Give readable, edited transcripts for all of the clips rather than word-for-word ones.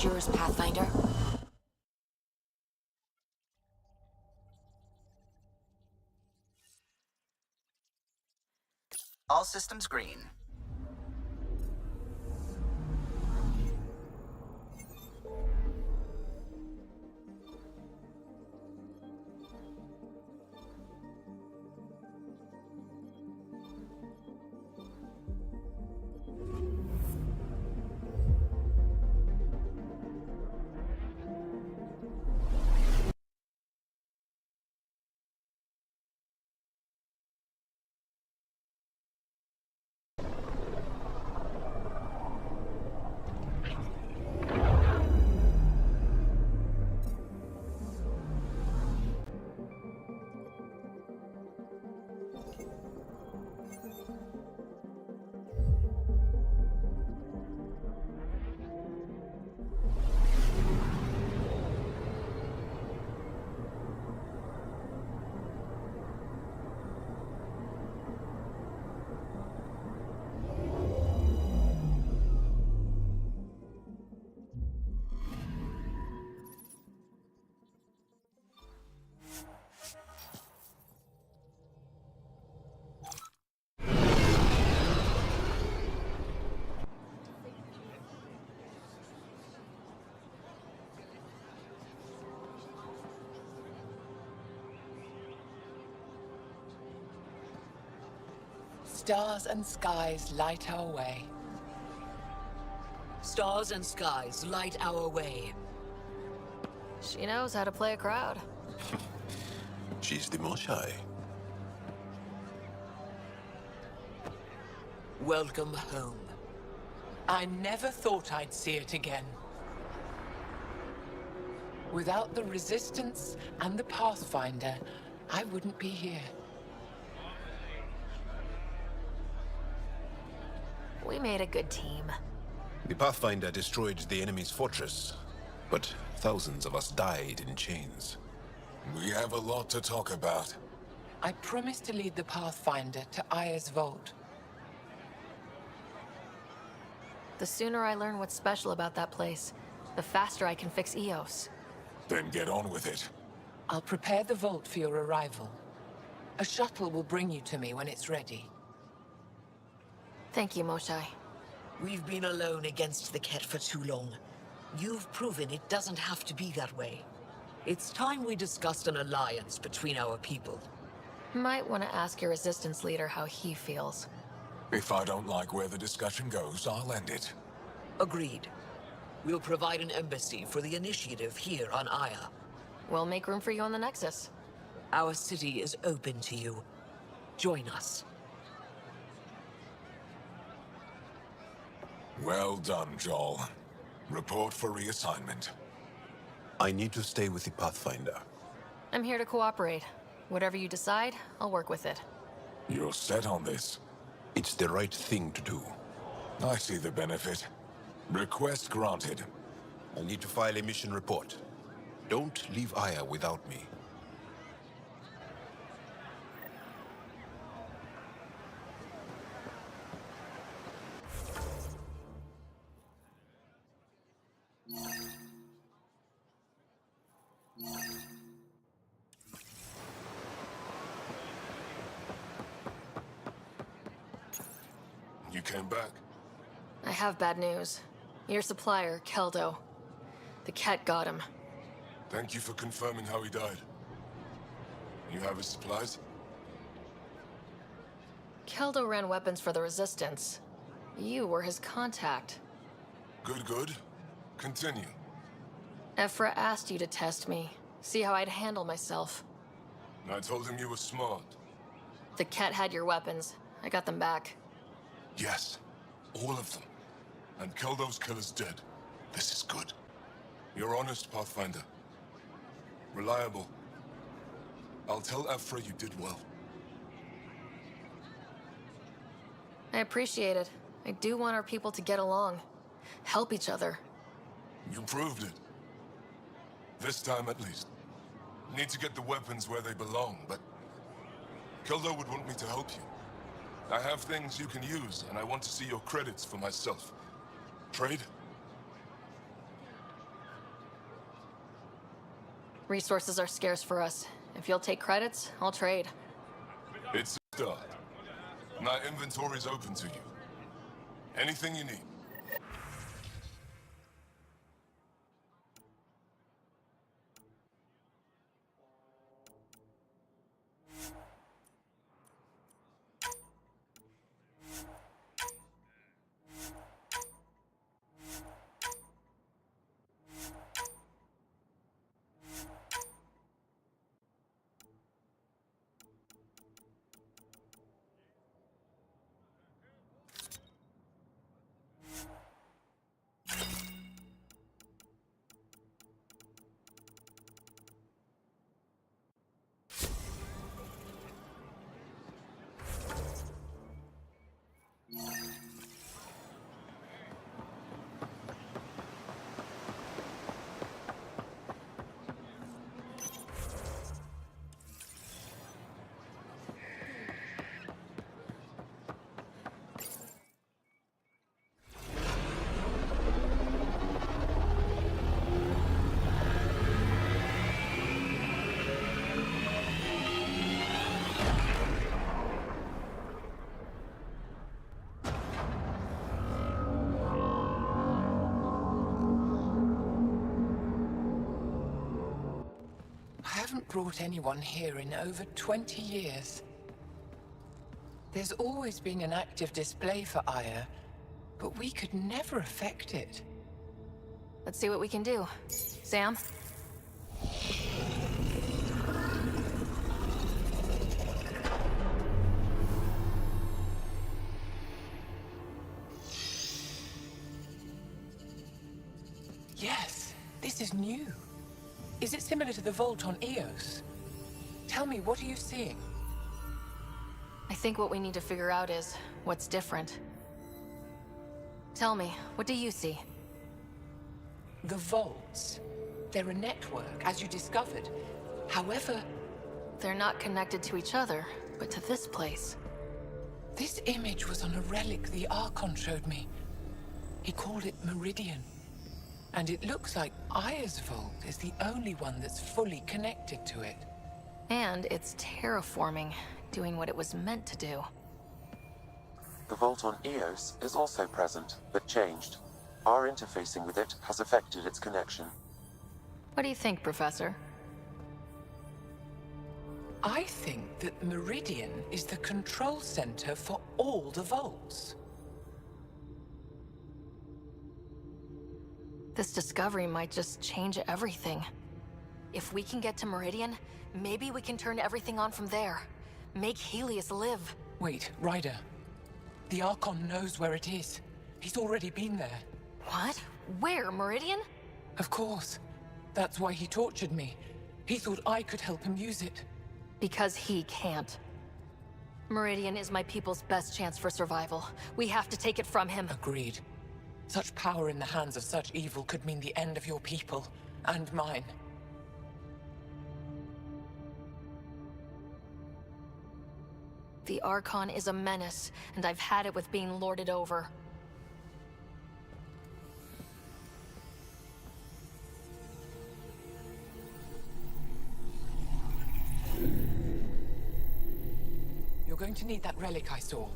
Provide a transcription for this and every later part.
yours, Pathfinder? All systems green. Stars and skies light our way. Stars and skies light our way. She knows how to play a crowd. She's the most shy. Welcome home. I never thought I'd see it again. Without the Resistance and the Pathfinder, I wouldn't be here. We made a good team. The Pathfinder destroyed the enemy's fortress, but thousands of us died in chains. We have a lot to talk about. I promised to lead the Pathfinder to Aya's vault. The sooner I learn what's special about that place, the faster I can fix EOS. Then get on with it. I'll prepare the vault for your arrival. A shuttle will bring you to me when it's ready. Thank you, Moshai. We've been alone against the Ket for too long. You've proven it doesn't have to be that way. It's time we discussed an alliance between our people. Might want to ask your Resistance leader how he feels. If I don't like where the discussion goes, I'll end it. Agreed. We'll provide an embassy for the initiative here on Aya. We'll make room for you on the Nexus. Our city is open to you. Join us. Well done, Joel. Report for reassignment. I need to stay with the Pathfinder. I'm here to cooperate. Whatever you decide, I'll work with it. You're set on this. It's the right thing to do. I see the benefit. Request granted. I need to file a mission report. Don't leave Aya without me. You came back. I have bad news. Your supplier, Keldo. The Ket got him. Thank you for confirming how he died. You have his supplies? Keldo ran weapons for the Resistance. You were his contact. Good, good. Continue. Ephra asked you to test me, see how I'd handle myself. I told him you were smart. The Ket had your weapons. I got them back. Yes, all of them. And Keldo's killer's dead. This is good. You're honest, Pathfinder. Reliable. I'll tell Ephra you did well. I appreciate it. I do want our people to get along. Help each other. You proved it. This time at least. Need to get the weapons where they belong, but Keldo would want me to help you. I have things you can use, and I want to see your credits for myself. Trade? Resources are scarce for us. If you'll take credits, I'll trade. It's a start. My inventory's open to you. Anything you need. I haven't brought anyone here in over 20 years. There's always been an active display for Aya, but we could never affect it. Let's see what we can do. Sam? Yes, this is new. Is it similar to the vault on Eos? Tell me, what are you seeing? I think what we need to figure out is what's different. Tell me, what do you see? The vaults. They're a network, as you discovered. However, They're not connected to each other, but to this place. this image was on a relic the Archon showed me. He called it Meridian. And it looks like Aya's vault is the only one that's fully connected to it. And it's terraforming, doing what it was meant to do. The vault on Eos is also present, but changed. Our interfacing with it has affected its connection. What do you think, Professor? I think that Meridian is the control center for all the vaults. This discovery might just change everything. If we can get to Meridian, maybe we can turn everything on from there. Make Helios live. Wait, Ryder. The Archon knows where it is. He's already been there. What? Where? Meridian? Of course. That's why he tortured me. He thought I could help him use it. Because he can't. Meridian is my people's best chance for survival. We have to take it from him. Agreed. Such power in the hands of such evil could mean the end of your people, and mine. The Archon is a menace, and I've had it with being lorded over. You're going to need that relic I saw.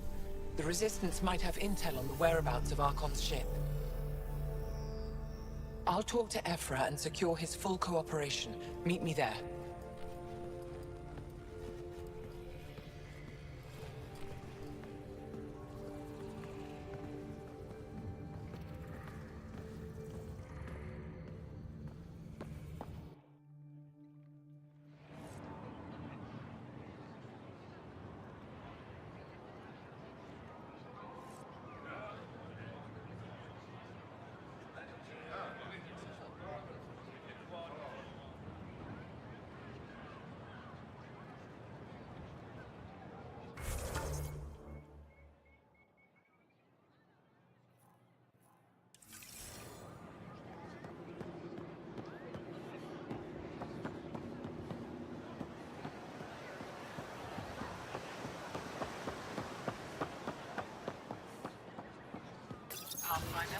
The Resistance might have intel on the whereabouts of Archon's ship. I'll talk to Ephra and secure his full cooperation. Meet me there. Pathfinder?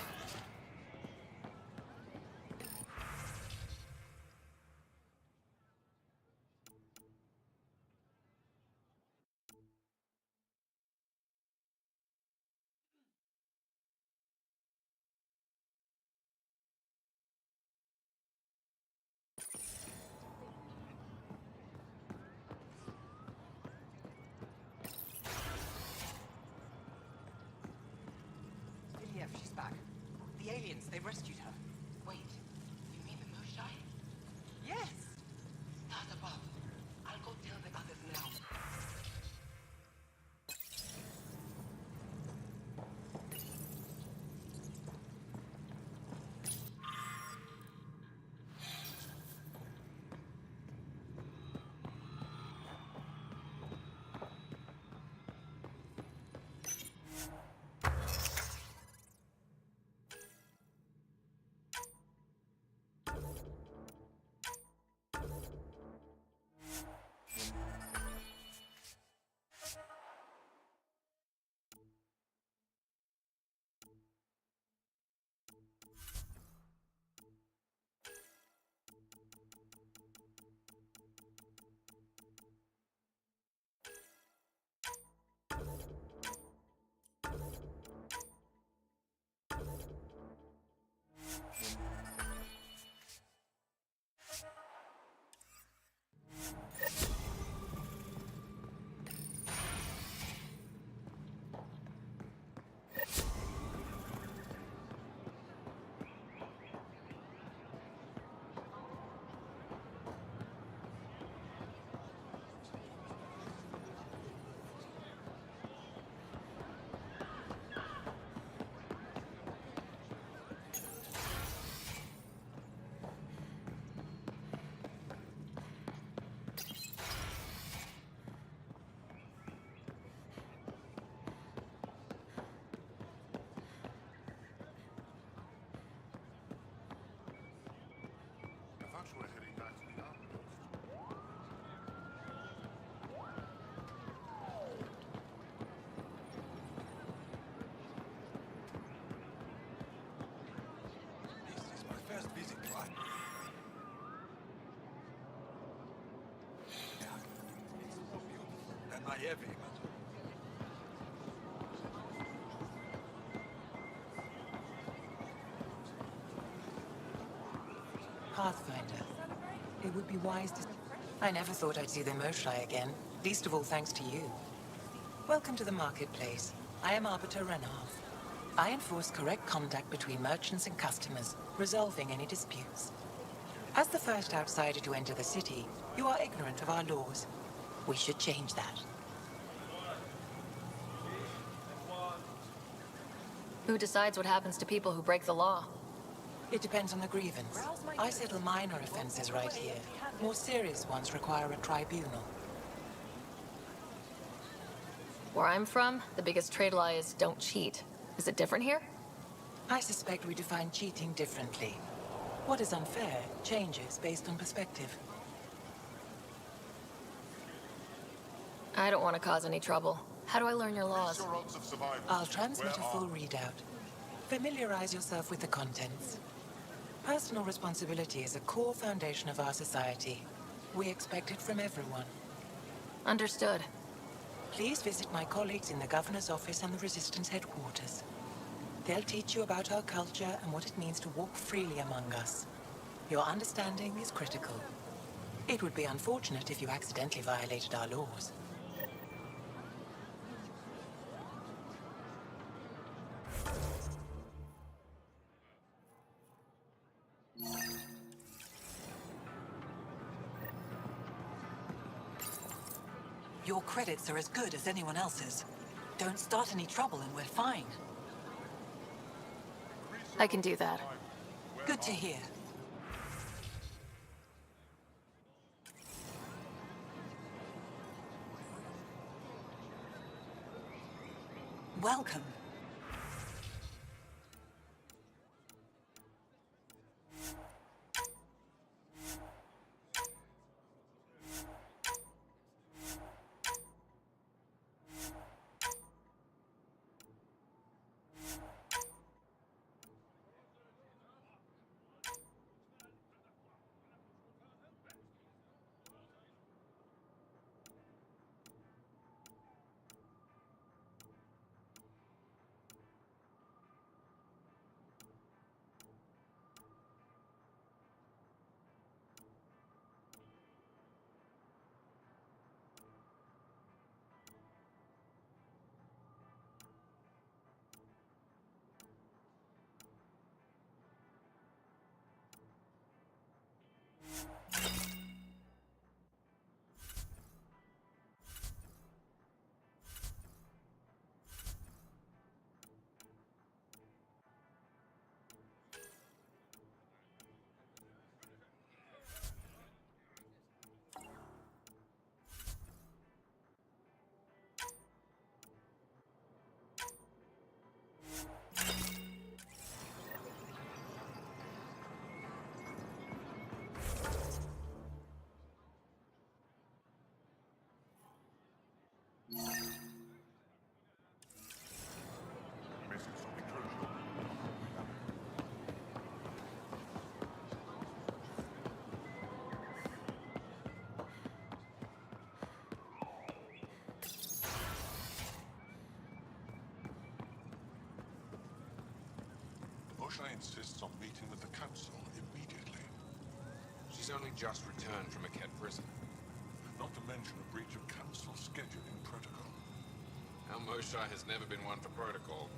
heavy. Pathfinder. It would be wise to... I never thought I'd see the MHz again, least of all thanks to you. Welcome to the marketplace. I am Arbiter Renav. I enforce correct conduct between merchants and customers, resolving any disputes. As the first outsider to enter the city, you are ignorant of our laws. We should change that. Who decides what happens to people who break the law? It depends on the grievance. I settle minor offenses right here. More serious ones require a tribunal. Where I'm from, the biggest trade law is don't cheat. Is it different here? I suspect we define cheating differently. What is unfair changes based on perspective. I don't want to cause any trouble. How do I learn your laws? I'll transmit a full readout. Familiarize yourself with the contents. Personal responsibility is a core foundation of our society. We expect it from everyone. Understood. Please visit my colleagues in the Governor's office and the Resistance headquarters. They'll teach you about our culture and what it means to walk freely among us. Your understanding is critical. It would be unfortunate if you accidentally violated our laws. Your credits are as good as anyone else's. Don't start any trouble and we're fine. I can do that. Good to hear. Welcome. Moshe insists on meeting with the Council immediately. She's only just returned from a Ket prison. Not to mention a breach of Council scheduling protocol. Our Moshe has never been one for protocol.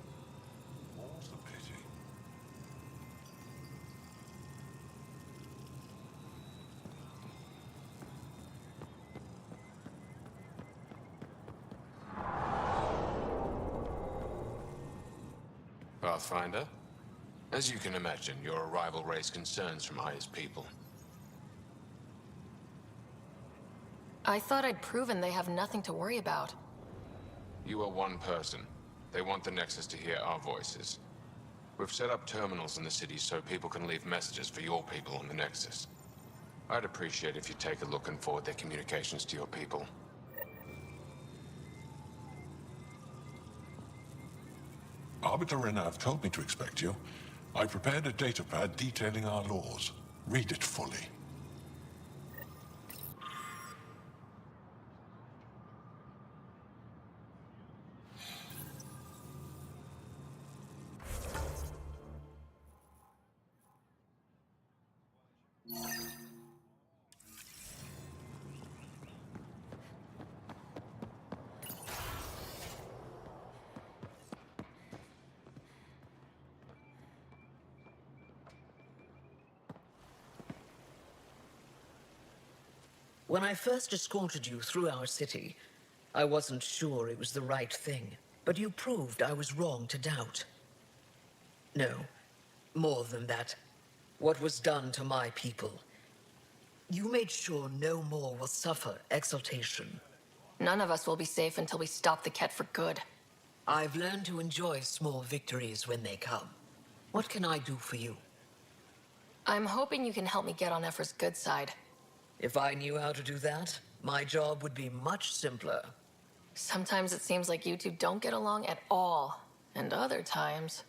More's the pity. Pathfinder? As you can imagine, your arrival raised concerns from Aya's people. I thought I'd proven they have nothing to worry about. You are one person. They want the Nexus to hear our voices. We've set up terminals in the city so people can leave messages for your people on the Nexus. I'd appreciate if you take a look and forward their communications to your people. Arbiter Renav told me to expect you. I prepared a datapad detailing our laws. Read it fully. When I first escorted you through our city, I wasn't sure it was the right thing, but you proved I was wrong to doubt. No, more than that. What was done to my people. You made sure no more will suffer exaltation. None of us will be safe until we stop the Ket for good. I've learned to enjoy small victories when they come. What can I do for you? I'm hoping you can help me get on Efra's good side. If I knew how to do that, my job would be much simpler. Sometimes it seems like you two don't get along at all, and other times...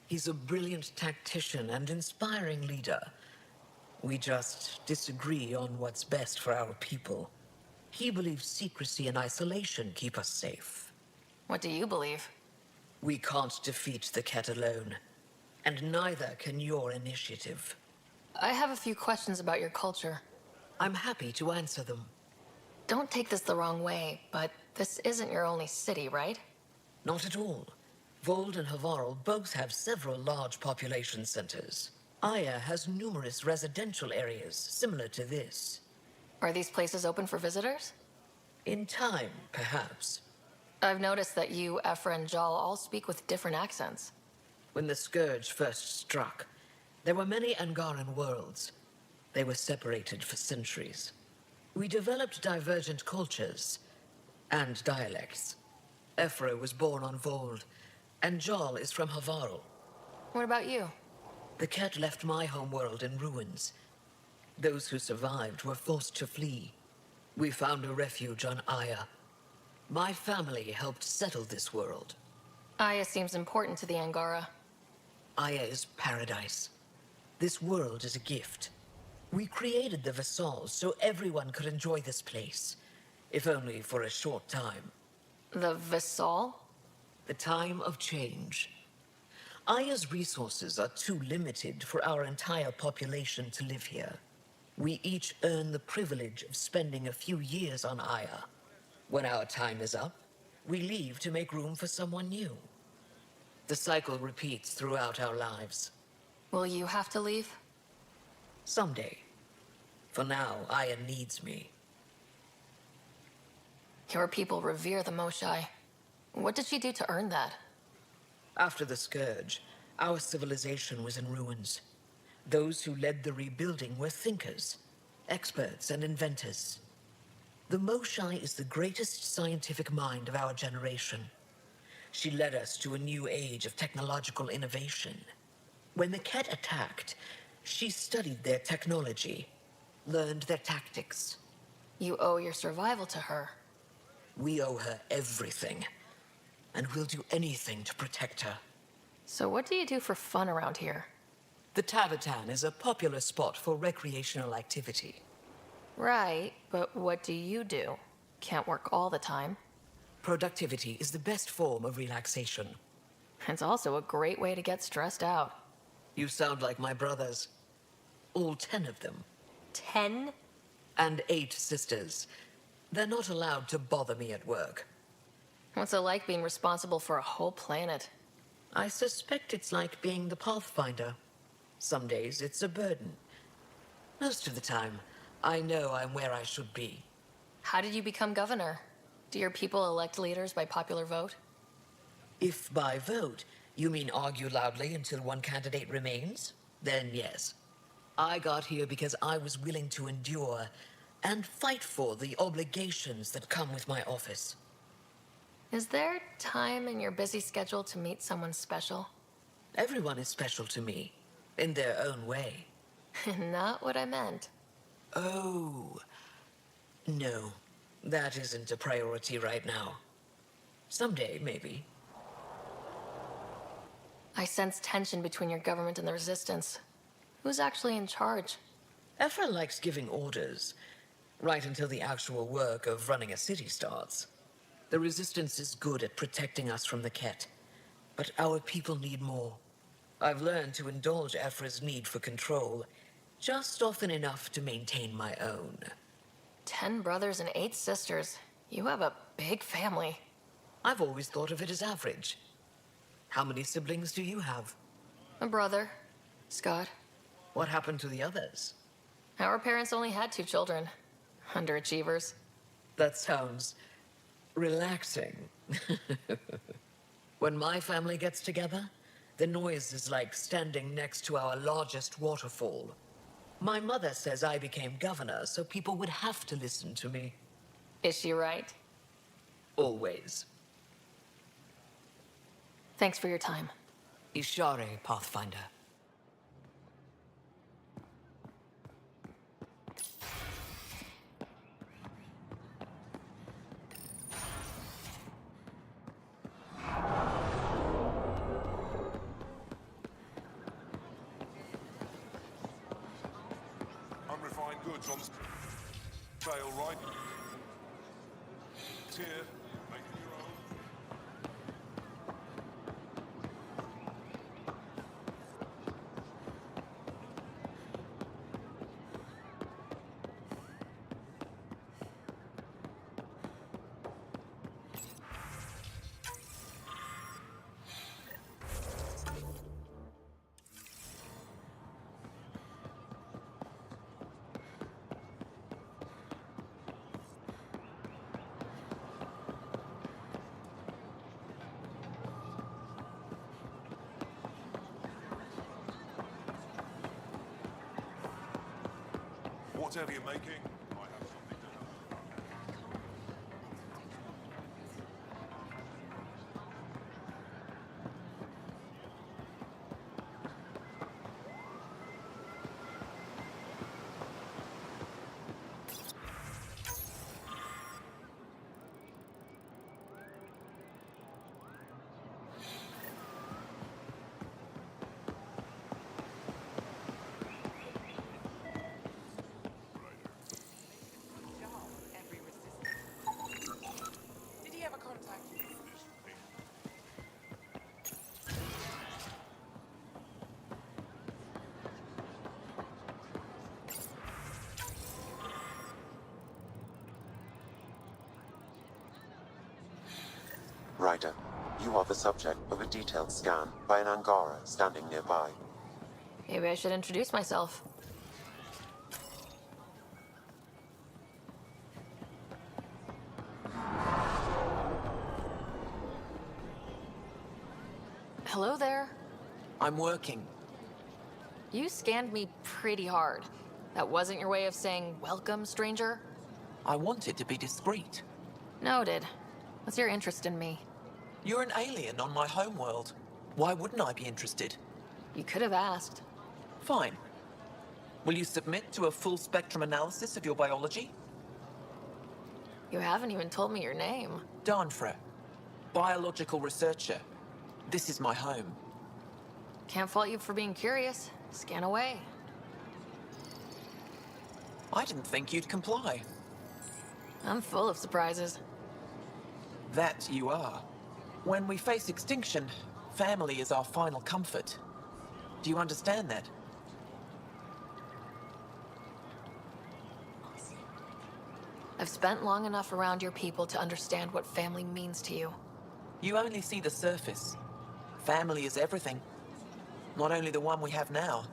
He's a brilliant tactician and inspiring leader. We just disagree on what's best for our people. He believes secrecy and isolation keep us safe. What do you believe? We can't defeat the Ket alone, and neither can your initiative. I have a few questions about your culture. I'm happy to answer them. Don't take this the wrong way, but this isn't your only city, right? Not at all. Vold and Havarl both have several large population centers. Aya has numerous residential areas similar to this. Are these places open for visitors? In time, perhaps. I've noticed that you, Efra, and Jal all speak with different accents. When the Scourge first struck, there were many Angaran worlds. They were separated for centuries. We developed divergent cultures and dialects. Efra was born on Vold, and Jal is from Havarl. What about you? The Ket left my homeworld in ruins. Those who survived were forced to flee. We found a refuge on Aya. My family helped settle this world. Aya seems important to the Angara. Aya is paradise. This world is a gift. We created the Vassals so everyone could enjoy this place, if only for a short time. The Vassal? The time of change. Aya's resources are too limited for our entire population to live here. We each earn the privilege of spending a few years on Aya. When our time is up, we leave to make room for someone new. The cycle repeats throughout our lives. Will you have to leave? Someday. For now, Aya needs me. Your people revere the Moshai. What did she do to earn that? After the Scourge, our civilization was in ruins. Those who led the rebuilding were thinkers, experts, and inventors. The Moshai is the greatest scientific mind of our generation. She led us to a new age of technological innovation. When the Ket attacked, she studied their technology, learned their tactics. You owe your survival to her. We owe her everything, and we'll do anything to protect her. So what do you do for fun around here? The Tavatan is a popular spot for recreational activity. Right, but what do you do? Can't work all the time. Productivity is the best form of relaxation. It's also a great way to get stressed out. You sound like my brothers. All 10 of them. 10? And 8 sisters. They're not allowed to bother me at work. What's it like being responsible for a whole planet? I suspect it's like being the Pathfinder. Some days it's a burden. Most of the time, I know I'm where I should be. How did you become governor? Do your people elect leaders by popular vote? If by vote, you mean argue loudly until one candidate remains, then yes. I got here because I was willing to endure and fight for the obligations that come with my office. Is there time in your busy schedule to meet someone special? Everyone is special to me, in their own way. Not what I meant. Oh, no, that isn't a priority right now. Someday, maybe. I sense tension between your government and the Resistance. Who's actually in charge? Efra likes giving orders, right until the actual work of running a city starts. The Resistance is good at protecting us from the Ket, but our people need more. I've learned to indulge Efra's need for control, just often enough to maintain my own. 10 brothers and 8 sisters. You have a big family. I've always thought of it as average. How many siblings do you have? A brother, Scott. What happened to the others? Our parents only had 2 children. Underachievers. That sounds relaxing. When my family gets together, the noise is like standing next to our largest waterfall. My mother says I became governor, so people would have to listen to me. Is she right? Always. Thanks for your time. Ishare, Pathfinder. Unrefined goods on sale, right? It's here. Make it your own. Whatever you're making, I have something to know. Did he ever contact you? Ryder, you are the subject of a detailed scan by an Angara standing nearby. Maybe I should introduce myself. Hello there. I'm working. You scanned me pretty hard. That wasn't your way of saying, welcome, stranger? I wanted to be discreet. Noted. What's your interest in me? You're an alien on my homeworld. Why wouldn't I be interested? You could have asked. Fine. Will you submit to a full spectrum analysis of your biology? You haven't even told me your name. Darnfra. Biological researcher. This is my home. Can't fault you for being curious. Scan away. I didn't think you'd comply. I'm full of surprises. That you are. When we face extinction, family is our final comfort. Do you understand that? I've spent long enough around your people to understand what family means to you. You only see the surface. Family is everything. Not only the one we have now,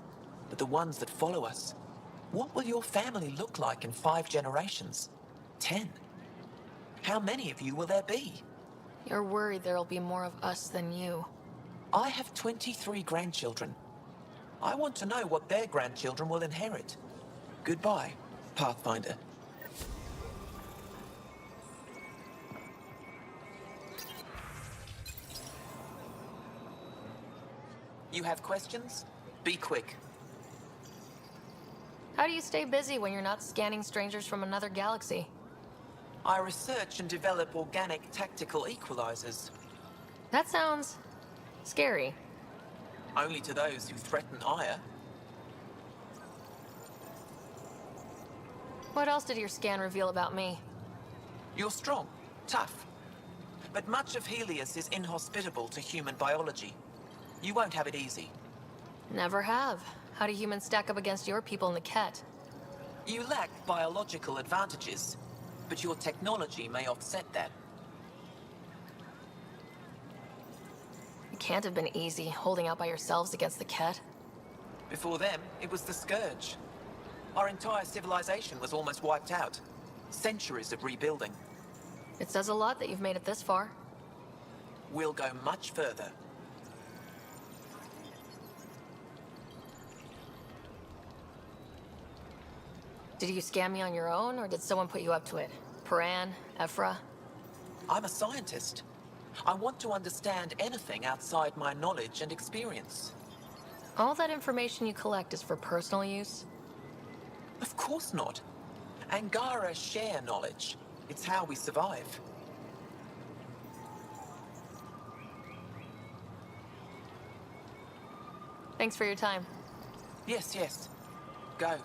but the ones that follow us. What will your family look like in 5 generations? 10? How many of you will there be? You're worried there'll be more of us than you. I have 23 grandchildren. I want to know what their grandchildren will inherit. Goodbye, Pathfinder. You have questions? Be quick. How do you stay busy when you're not scanning strangers from another galaxy? I research and develop organic tactical equalizers. That sounds scary. Only to those who threaten Aya. What else did your scan reveal about me? You're strong, tough. But much of Helios is inhospitable to human biology. You won't have it easy. Never have. How do humans stack up against your people in the Ket? You lack biological advantages, but your technology may offset that. It can't have been easy holding out by yourselves against the Ket. Before them, it was the Scourge. Our entire civilization was almost wiped out. Centuries of rebuilding. It says a lot that you've made it this far. We'll go much further. Did you scam me on your own, or did someone put you up to it? Paran? Ephra? I'm a scientist. I want to understand anything outside my knowledge and experience. All that information you collect is for personal use? Of course not. Angara share knowledge. It's how we survive. Thanks for your time. Yes, yes. Go.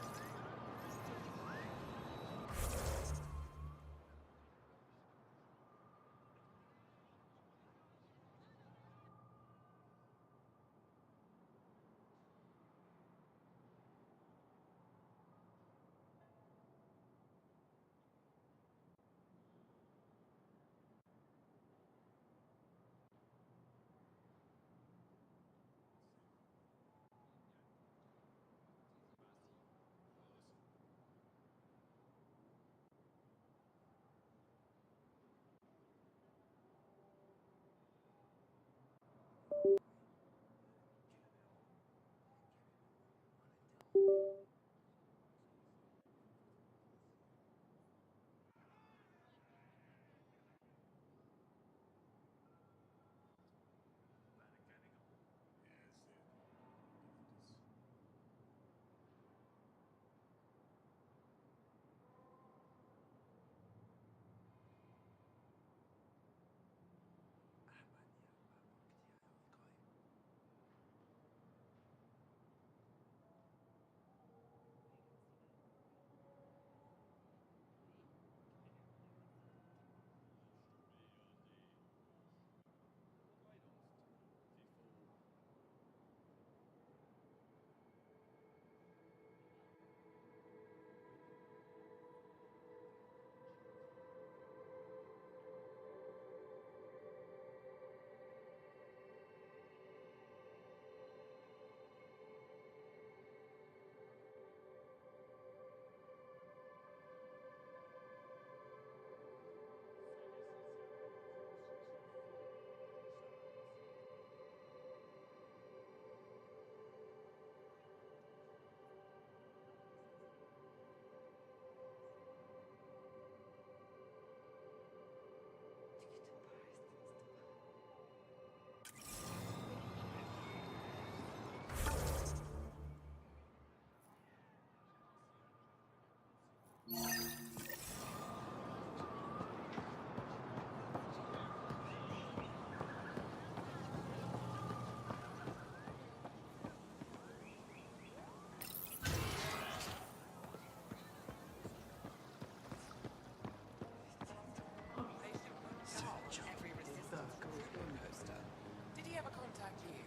Did he ever contact you?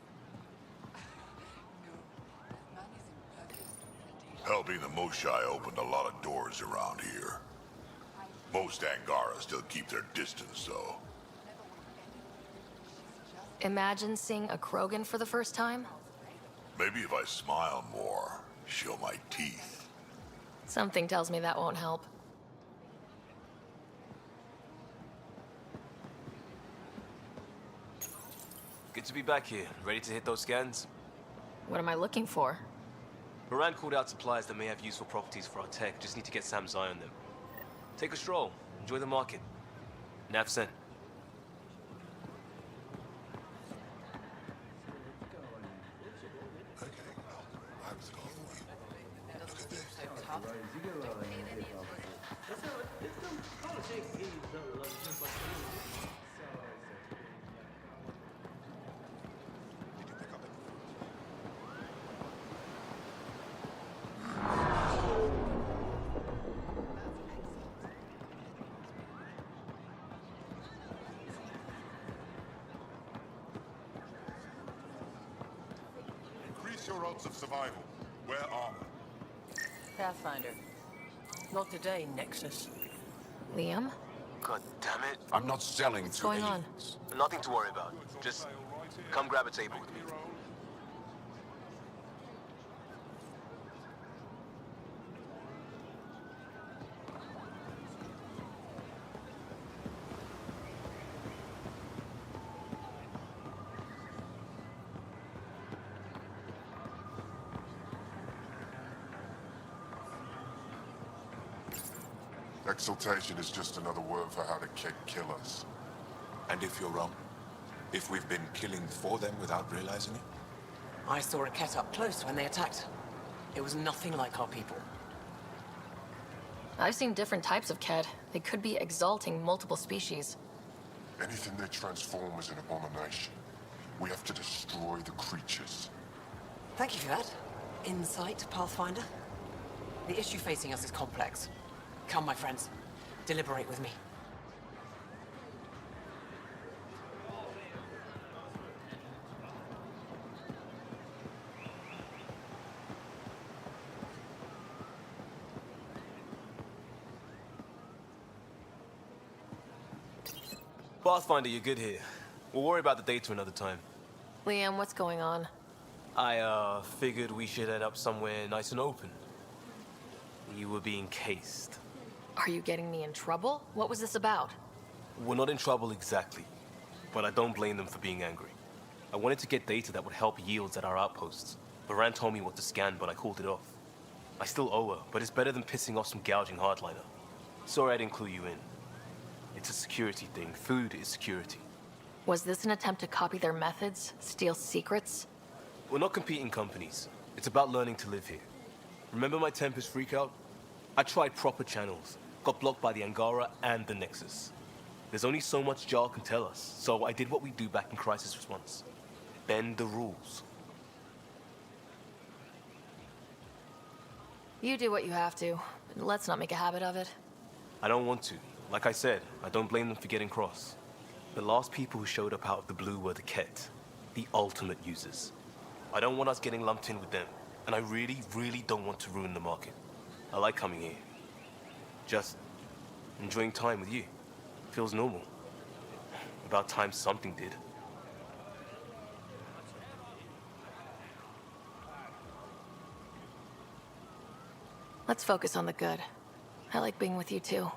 No. That man is in perfect condition. Helping the Moshai opened a lot of doors around here. Most Angara still keep their distance, though. Imagine seeing a Krogan for the first time? Maybe if I smile more, show my teeth. Something tells me that won't help. Good to be back here. Ready to hit those scans? What am I looking for? Moran called out supplies that may have useful properties for our tech. Just need to get Sam's eye on them. Take a stroll. Enjoy the market. Nav sent. Increase your odds of survival. Wear armor. Pathfinder. Not today, Nexus. Liam? God damn it. I'm not selling What's going on? Nothing to worry about. Just come grab a table with me. Exaltation is just another word for how the kid kill us. And if you're wrong? If we've been killing for them without realizing it? I saw a Ket up close when they attacked. It was nothing like our people. I've seen different types of Ket. They could be exalting multiple species. Anything they transform is an abomination. We have to destroy the creatures. Thank you for that. Insight, Pathfinder. The issue facing us is complex. Come, my friends. Deliberate with me. Pathfinder, you're good here. We'll worry about the data another time. Liam, what's going on? I, figured we should head up somewhere nice and open. You were being cased. Are you getting me in trouble? What was this about? We're not in trouble exactly, but I don't blame them for being angry. I wanted to get data that would help yields at our outposts. Varan told me what to scan, but I called it off. I still owe her, but it's better than pissing off some gouging hardliner. Sorry I didn't clue you in. It's a security thing. Food is security. Was this an attempt to copy their methods? Steal secrets? We're not competing companies. It's about learning to live here. Remember my Tempest freakout? I tried proper channels. Got blocked by the Angara and the Nexus. There's only so much Jar can tell us, so I did what we do back in Crisis Response. Bend the rules. You do what you have to, but let's not make a habit of it. I don't want to. Like I said, I don't blame them for getting cross. The last people who showed up out of the blue were the Ket, the ultimate users. I don't want us getting lumped in with them, and I really, really don't want to ruin the market. I like coming here. Just enjoying time with you. Feels normal. About time something did. Let's focus on the good. I like being with you too.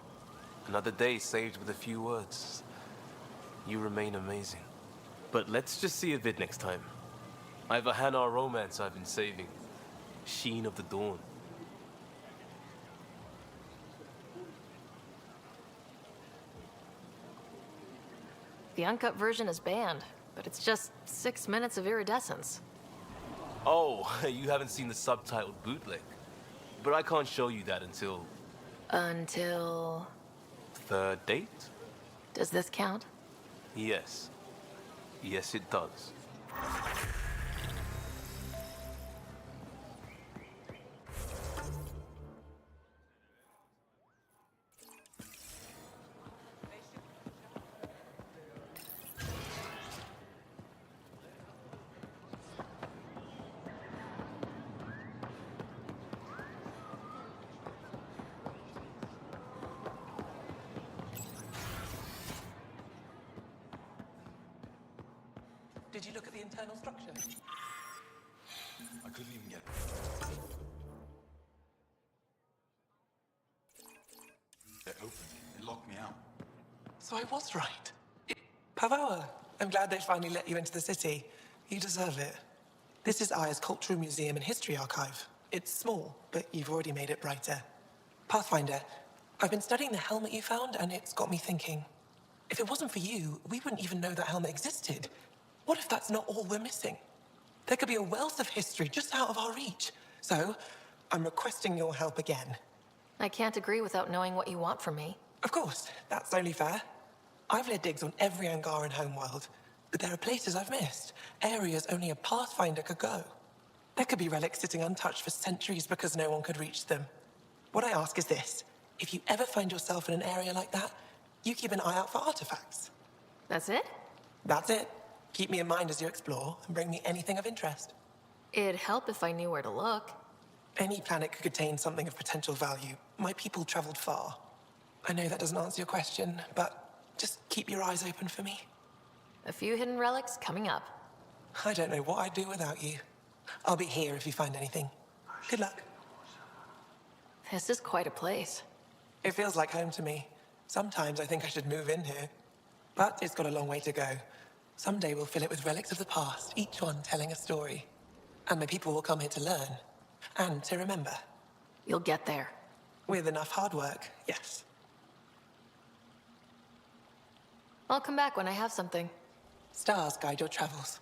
Another day saved with a few words. You remain amazing. But let's just see a vid next time. I have a Hanar romance I've been saving. Sheen of the Dawn. The uncut version is banned, but it's just 6 minutes of iridescence. Oh, you haven't seen the subtitled bootleg. But I can't show you that until... Until... Third date? Does this count? Yes. Yes, it does. Did you look at the internal structure? I couldn't even get... It opened. It locked me out. So I was right. Pavoa, I'm glad they finally let you into the city. You deserve it. This is Aya's Cultural Museum and History Archive. It's small, but you've already made it brighter. Pathfinder, I've been studying the helmet you found, and it's got me thinking. If it wasn't for you, we wouldn't even know that helmet existed. What if that's not all we're missing? There could be a wealth of history just out of our reach. So, I'm requesting your help again. I can't agree without knowing what you want from me. Of course, that's only fair. I've led digs on every Angaran homeworld, but there are places I've missed, areas only a Pathfinder could go. There could be relics sitting untouched for centuries because no one could reach them. What I ask is this: if you ever find yourself in an area like that, you keep an eye out for artifacts. That's it? That's it. Keep me in mind as you explore, and bring me anything of interest. It'd help if I knew where to look. Any planet could contain something of potential value. My people traveled far. I know that doesn't answer your question, but just keep your eyes open for me. A few hidden relics coming up. I don't know what I'd do without you. I'll be here if you find anything. Good luck. This is quite a place. It feels like home to me. Sometimes I think I should move in here. But it's got a long way to go. Someday we'll fill it with relics of the past, each one telling a story. And my people will come here to learn. And to remember. You'll get there. With enough hard work, yes. I'll come back when I have something. Stars guide your travels.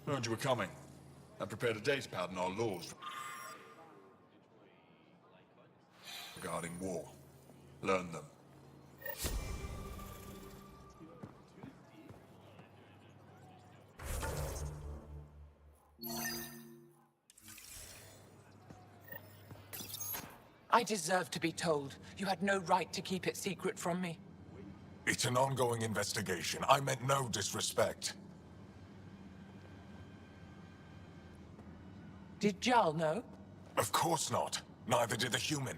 Heard you were coming. I prepared a data pad and our laws regarding war. Learn them. I deserve to be told. You had no right to keep it secret from me. It's an ongoing investigation. I meant no disrespect. Did Jal know? Of course not. Neither did the human.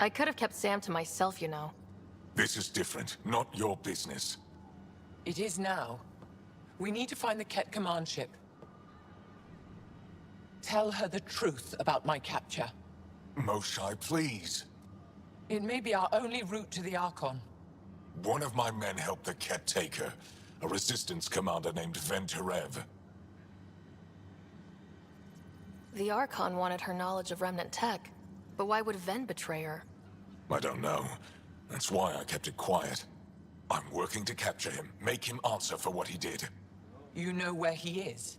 I could have kept Sam to myself, you know. This is different. Not your business. It is now. We need to find the Ket command ship. Tell her the truth about my capture. Moshai, please. It may be our only route to the Archon. One of my men helped the Ket take her. A resistance commander named Venturev. The Archon wanted her knowledge of remnant tech, but why would Ven betray her? I don't know. That's why I kept it quiet. I'm working to capture him, make him answer for what he did. You know where he is?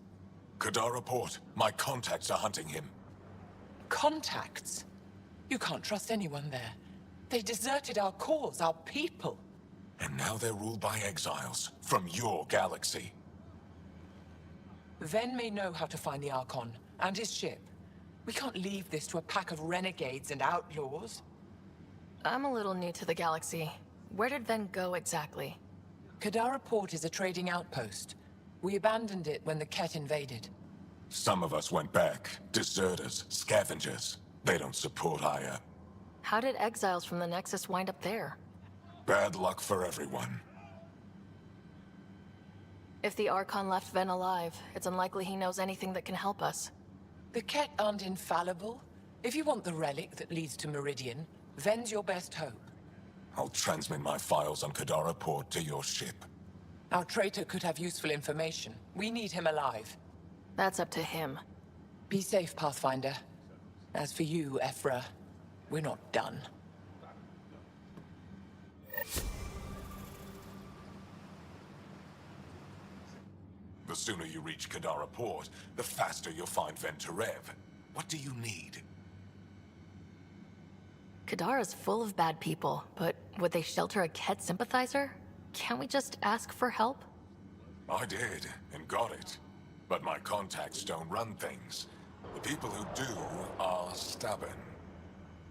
Kadara Port. My contacts are hunting him. Contacts? You can't trust anyone there. They deserted our cause, our people. And now they're ruled by exiles from your galaxy. Ven may know how to find the Archon and his ship. We can't leave this to a pack of renegades and outlaws. I'm a little new to the galaxy. Where did Ven go exactly? Kadara Port is a trading outpost. We abandoned it when the Ket invaded. Some of us went back. Deserters, scavengers. They don't support Aya. How did exiles from the Nexus wind up there? Bad luck for everyone. If the Archon left Ven alive, it's unlikely he knows anything that can help us. The Ket aren't infallible. If you want the relic that leads to Meridian, Ven's your best hope. I'll transmit my files on Kadara Port to your ship. Our traitor could have useful information. We need him alive. That's up to him. Be safe, Pathfinder. As for you, Ephra, we're not done. The sooner you reach Kadara Port, the faster you'll find Venturev. What do you need? Kadara's full of bad people, but would they shelter a Ket sympathizer? Can't we just ask for help? I did, and got it. But my contacts don't run things. The people who do are stubborn.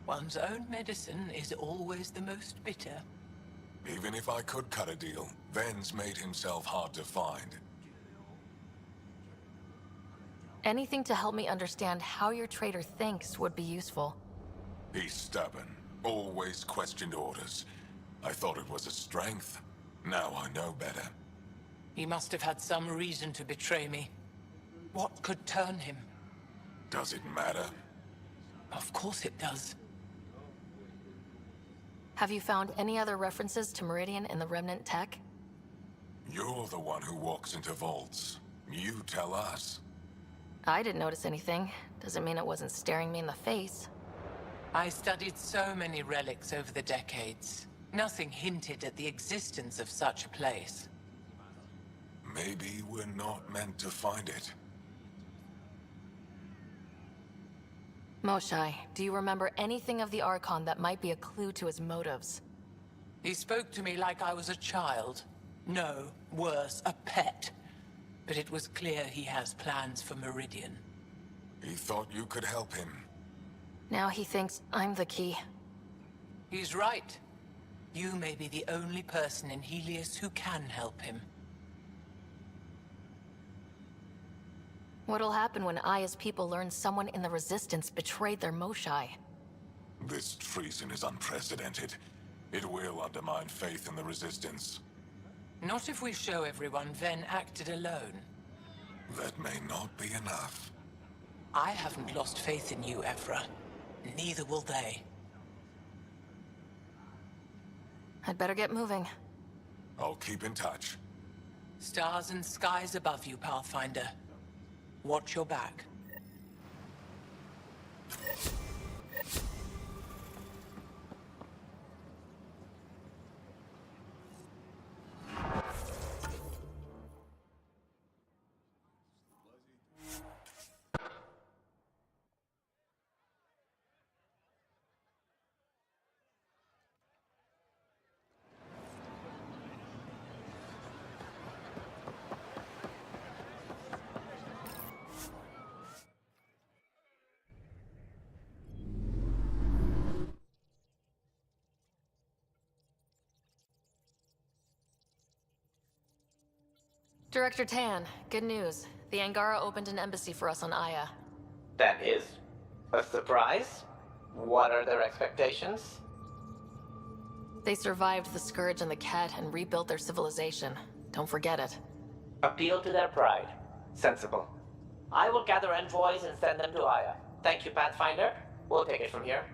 One's own medicine is always the most bitter. Even if I could cut a deal, Ven's made himself hard to find. Anything to help me understand how your traitor thinks would be useful. He's stubborn, always questioned orders. I thought it was a strength. Now I know better. He must have had some reason to betray me. What could turn him? Does it matter? Of course it does. Have you found any other references to Meridian in the Remnant tech? You're the one who walks into vaults. You tell us. I didn't notice anything. Doesn't mean it wasn't staring me in the face. I studied so many relics over the decades. Nothing hinted at the existence of such a place. Maybe we're not meant to find it. Moshai, do you remember anything of the Archon that might be a clue to his motives? He spoke to me like I was a child. No, worse, a pet. But it was clear he has plans for Meridian. He thought you could help him. Now he thinks I'm the key. He's right. You may be the only person in Helios who can help him. What'll happen when Aya's people learn someone in the Resistance betrayed their Moshai? This treason is unprecedented. It will undermine faith in the Resistance. Not if we show everyone Ven acted alone. That may not be enough. I haven't lost faith in you, Evra. Neither will they. I'd better get moving. I'll keep in touch. Stars and skies above you, Pathfinder. Watch your back. Director Tan, good news. The Angara opened an embassy for us on Aya. That is a surprise? What are their expectations? They survived the Scourge and the Cat and rebuilt their civilization. Don't forget it. Appeal to their pride. Sensible. I will gather envoys and send them to Aya. Thank you, Pathfinder. We'll take it from here.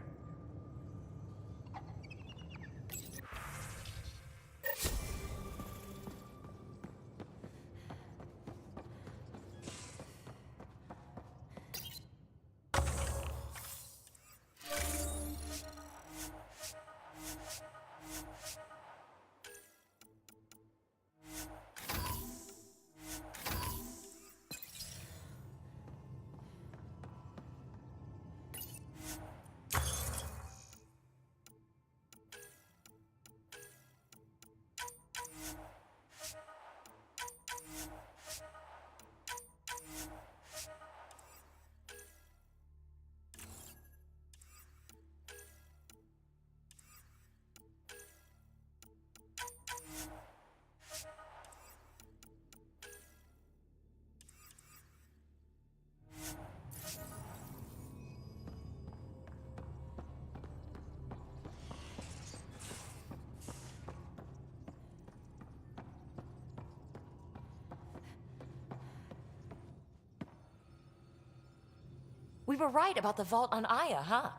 We were right about the vault on Aya, huh?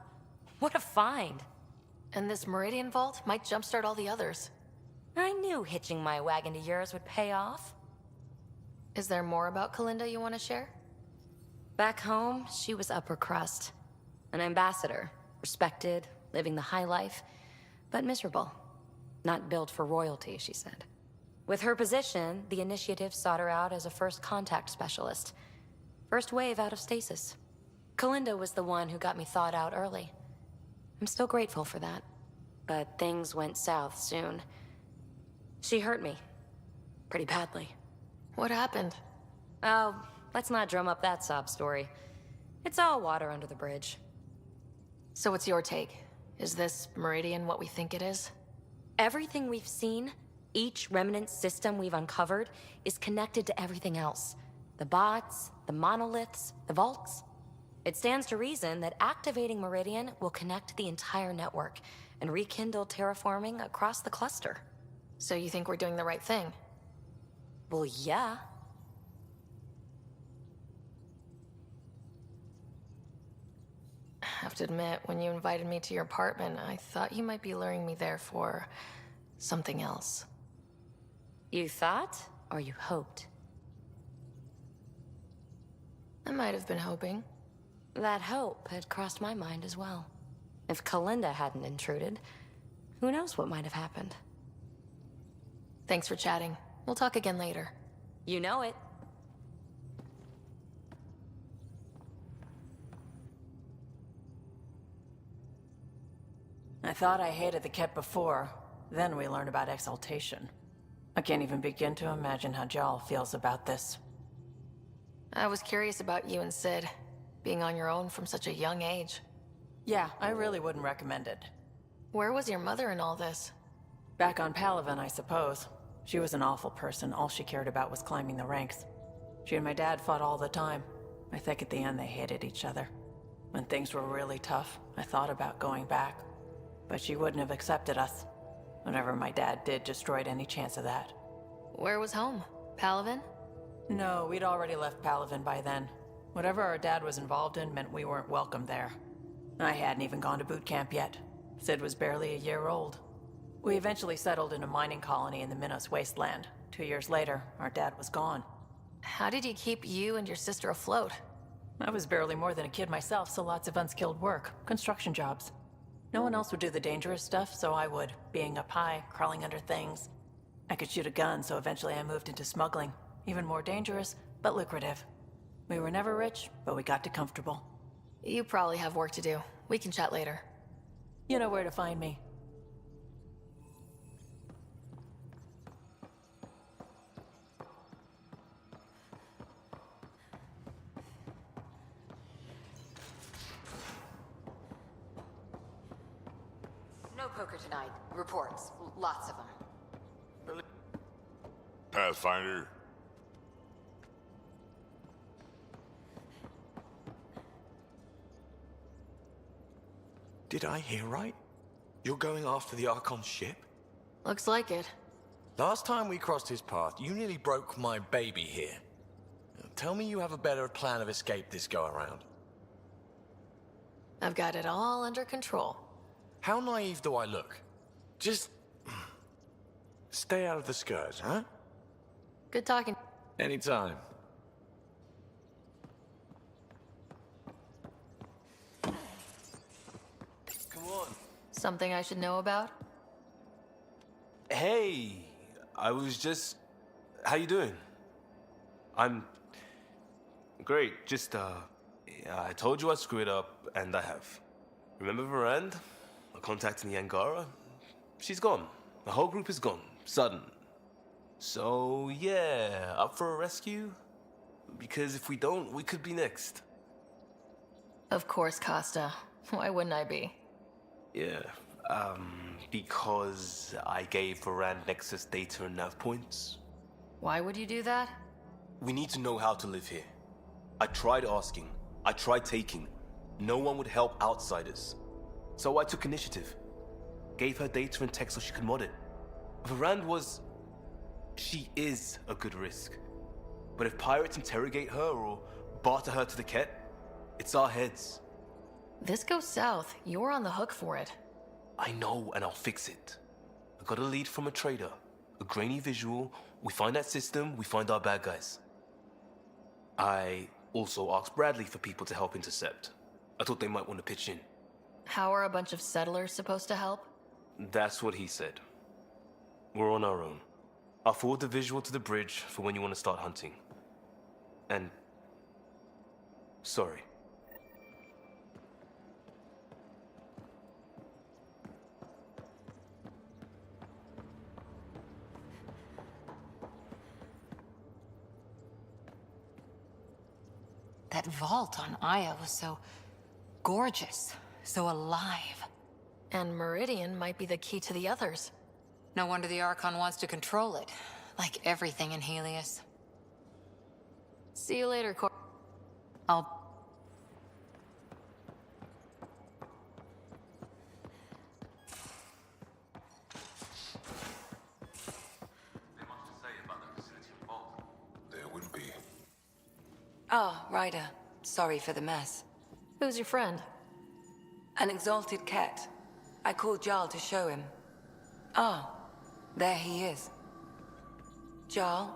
What a find. And this Meridian vault might jumpstart all the others. I knew hitching my wagon to yours would pay off. Is there more about Kalinda you want to share? Back home, she was upper crust. An ambassador, respected, living the high life, but miserable. Not built for royalty, she said. With her position, the initiative sought her out as a first contact specialist. First wave out of stasis. Kalinda was the one who got me thawed out early. I'm still grateful for that. But things went south soon. She hurt me. Pretty badly. What happened? Oh, let's not drum up that sob story. It's all water under the bridge. So what's your take? Is this Meridian what we think it is? Everything we've seen, each remnant system we've uncovered, is connected to everything else. The bots, the monoliths, the vaults. It stands to reason that activating Meridian will connect the entire network and rekindle terraforming across the cluster. So you think we're doing the right thing? Well, yeah. I have to admit, when you invited me to your apartment, I thought you might be luring me there for something else. You thought, or you hoped? I might have been hoping. That hope had crossed my mind as well. If Kalinda hadn't intruded, who knows what might have happened. Thanks for chatting. We'll talk again later. You know it. I thought I hated the Ket before. Then we learned about exaltation. I can't even begin to imagine how Jal feels about this. I was curious about you and Sid, being on your own from such a young age. Yeah, I really wouldn't recommend it. Where was your mother in all this? Back on Palaven, I suppose. She was an awful person. All she cared about was climbing the ranks. She and my dad fought all the time. I think at the end they hated each other. When things were really tough, I thought about going back. But she wouldn't have accepted us. Whatever my dad did destroyed any chance of that. Where was home? Palaven? No, we'd already left Palaven by then. Whatever our dad was involved in meant we weren't welcome there. I hadn't even gone to boot camp yet. Sid was barely a year old. We eventually settled in a mining colony in the Minos wasteland. 2 years later, our dad was gone. How did he keep you and your sister afloat? I was barely more than a kid myself, so lots of unskilled work. Construction jobs. No one else would do the dangerous stuff, so I would. Being up high, crawling under things. I could shoot a gun, so eventually I moved into smuggling. Even more dangerous, but lucrative. We were never rich, but we got to comfortable. You probably have work to do. We can chat later. You know where to find me. No poker tonight. Reports. Lots of them. Pathfinder. Did I hear right? You're going after the Archon's ship? Looks like it. Last time we crossed his path, you nearly broke my baby here. Now, tell me you have a better plan of escape this go-around. I've got it all under control. How naive do I look? Just... stay out of the Scourge, huh? Good talking. Anytime. Come on. Something I should know about? Hey, I was just... How you doing? I'm... great, just, yeah, I told you I'd screw it up, and I have. Remember Varand? I contacted the Angara? She's gone. The whole group is gone. Sudden. So, yeah, up for a rescue? Because if we don't, we could be next. Of course, Costa. Why wouldn't I be? Yeah, because I gave Varand Nexus data and nav points. Why would you do that? We need to know how to live here. I tried asking. I tried taking. No one would help outsiders. So I took initiative. Gave her data and tech so she could mod it. Varand was... she is a good risk. But if pirates interrogate her or barter her to the Ket, it's our heads. This goes south. You're on the hook for it. I know, and I'll fix it. I got a lead from a trader. A grainy visual. We find that system, we find our bad guys. I also asked Bradley for people to help intercept. I thought they might want to pitch in. How are a bunch of settlers supposed to help? That's what he said. We're on our own. I'll forward the visual to the bridge for when you want to start hunting. And... sorry. That vault on Aya was so gorgeous, so alive. And Meridian might be the key to the others. No wonder the Archon wants to control it, like everything in Helios. See you later, Cor... I'll... There wouldn't be. Oh, Ryder. Sorry for the mess. Who's your friend? An exalted cat. I called Jarl to show him. Ah, there he is. Jarl,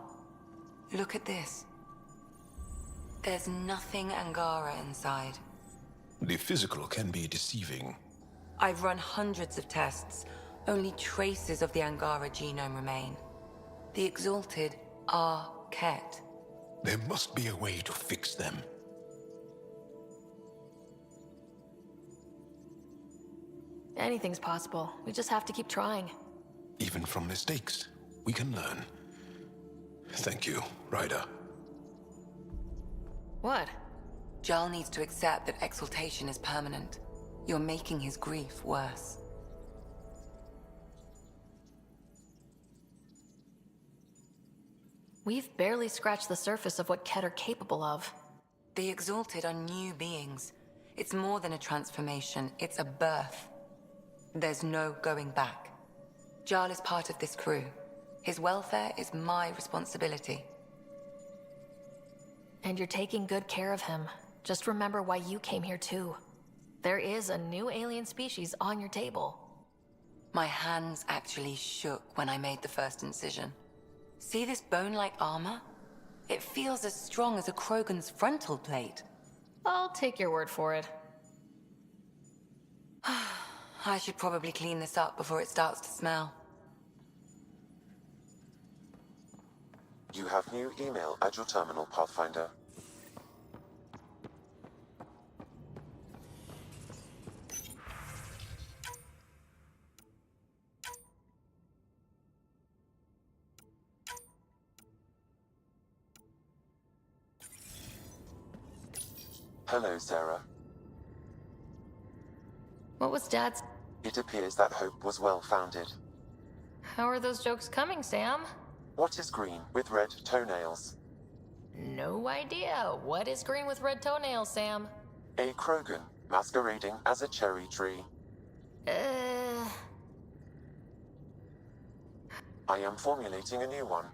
look at this. There's nothing Angara inside. The physical can be deceiving. I've run hundreds of tests. Only traces of the Angara genome remain. The exalted are Ket. There must be a way to fix them. Anything's possible. We just have to keep trying. Even from mistakes, we can learn. Thank you, Ryder. What? Jarl needs to accept that exaltation is permanent. You're making his grief worse. We've barely scratched the surface of what Ket are capable of. The Exalted are new beings. It's more than a transformation, it's a birth. There's no going back. Jarl is part of this crew. His welfare is my responsibility. And you're taking good care of him. Just remember why you came here too. There is a new alien species on your table. My hands actually shook when I made the first incision. See this bone-like armor? It feels as strong as a Krogan's frontal plate. I'll take your word for it. I should probably clean this up before it starts to smell. You have new email at your terminal, Pathfinder. Hello, Sarah. What was Dad's? It appears that hope was well-founded. How are those jokes coming, Sam? What is green with red toenails? No idea. What is green with red toenails, Sam? A Krogan, masquerading as a cherry tree. I am formulating a new one.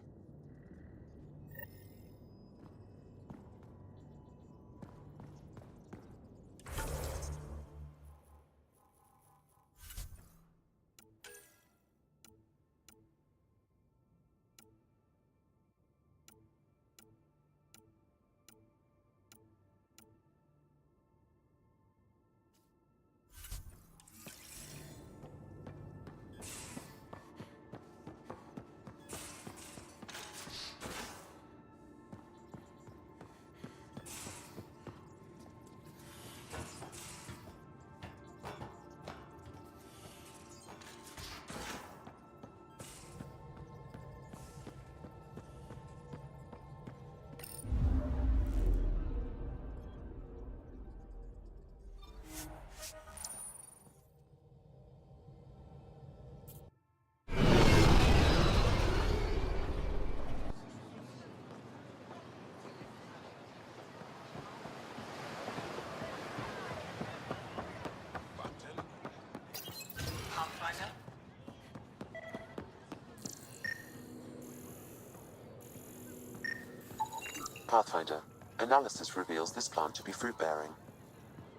Pathfinder, analysis reveals this plant to be fruit-bearing.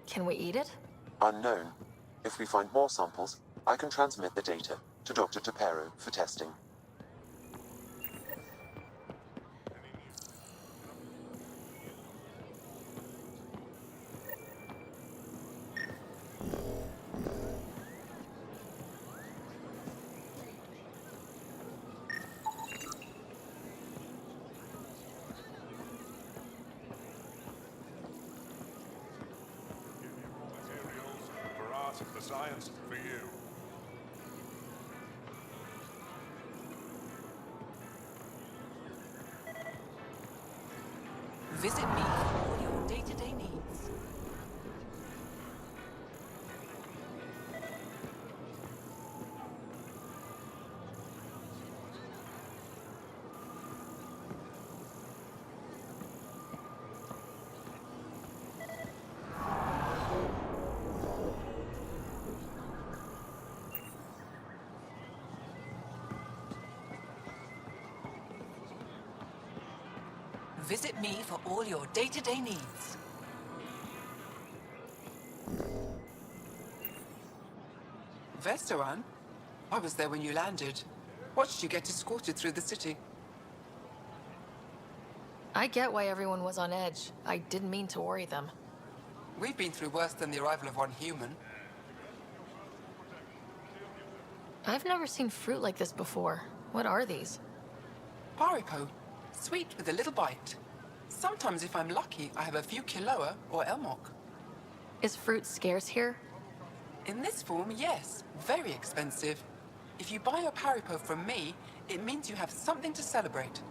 Can we eat it? Unknown. If we find more samples, I can transmit the data to Dr. Tapero for testing. The science for you. Visit me for all your day-to-day needs. Visit me for all your day-to-day needs. Vestaran? I was there when you landed. Watched you get escorted through the city. I get why everyone was on edge. I didn't mean to worry them. We've been through worse than the arrival of one human. I've never seen fruit like this before. What are these? Paripo. Sweet with a little bite. Sometimes if I'm lucky, I have a few Kiloa or Elmok. Is fruit scarce here? In this form, yes. Very expensive. If you buy a Paripo from me, it means you have something to celebrate.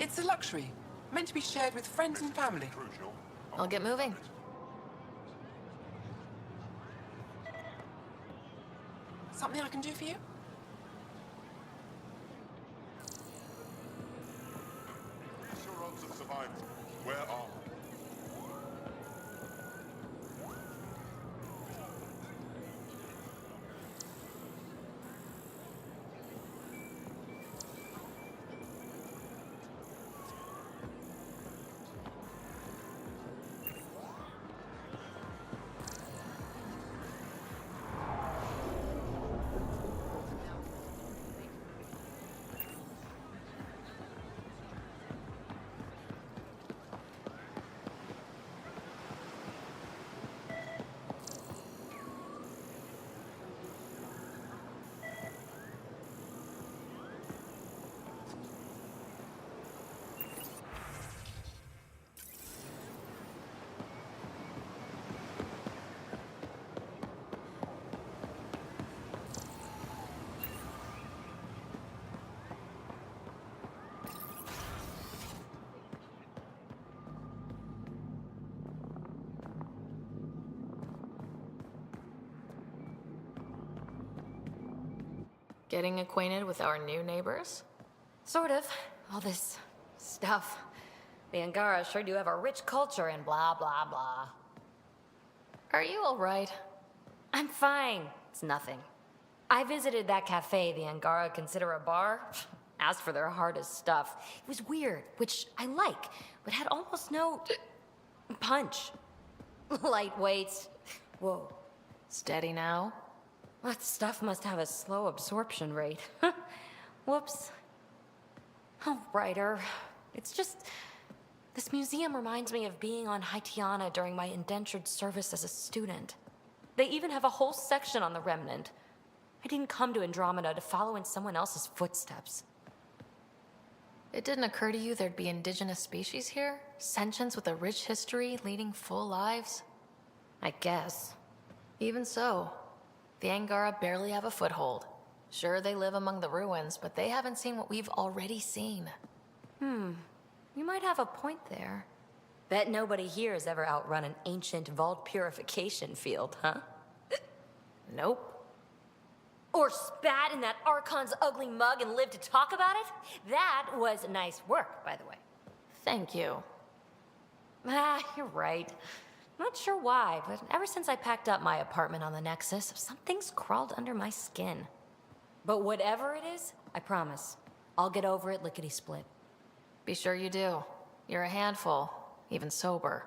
It's a luxury, meant to be shared with friends and family. I'll get moving. Something I can do for you? Surrounds have survived. Where are we? Getting acquainted with our new neighbors? Sort of. All this stuff. The Angara sure do have a rich culture and blah, blah, blah. Are you alright? I'm fine. It's nothing. I visited that cafe the Angara consider a bar. Asked for their hardest stuff. It was weird, which I like, but had almost no punch. Lightweight. Whoa. Steady now? That stuff must have a slow absorption rate. Whoops. Oh, Ryder. It's just... This museum reminds me of being on Haitiana during my indentured service as a student. They even have a whole section on the Remnant. I didn't come to Andromeda to follow in someone else's footsteps. It didn't occur to you there'd be indigenous species here? Sentients with a rich history, leading full lives? I guess. Even so, the Angara barely have a foothold. Sure, they live among the ruins, but they haven't seen what we've already seen. You might have a point there. Bet nobody here has ever outrun an ancient vault purification field, huh? Nope. Or spat in that Archon's ugly mug and lived to talk about it? That was nice work, by the way. Thank you. You're right. Not sure why, but ever since I packed up my apartment on the Nexus, something's crawled under my skin. But whatever it is, I promise, I'll get over it lickety-split. Be sure you do. You're a handful, even sober.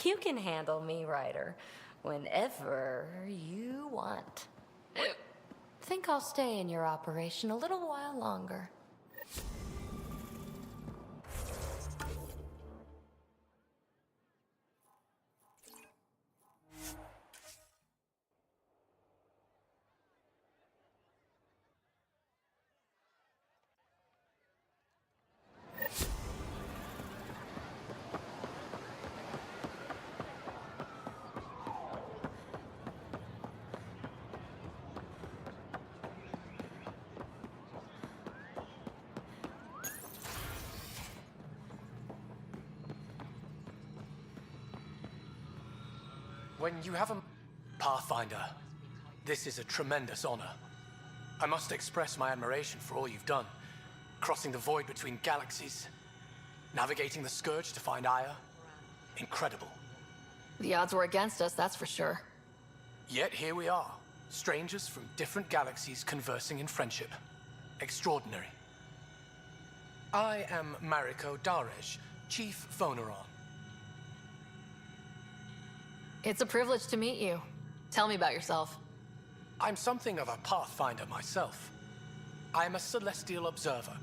You can handle me, Ryder, whenever you want. Think I'll stay in your operation a little while longer. When you have a Pathfinder, this is a tremendous honor. I must express my admiration for all you've done. Crossing the void between galaxies, navigating the Scourge to find Aya. Incredible. The odds were against us, that's for sure. Yet here we are, strangers from different galaxies conversing in friendship. Extraordinary. I am Mariko Darej, Chief Phoneron. It's a privilege to meet you. Tell me about yourself. I'm something of a pathfinder myself. I am a celestial observer,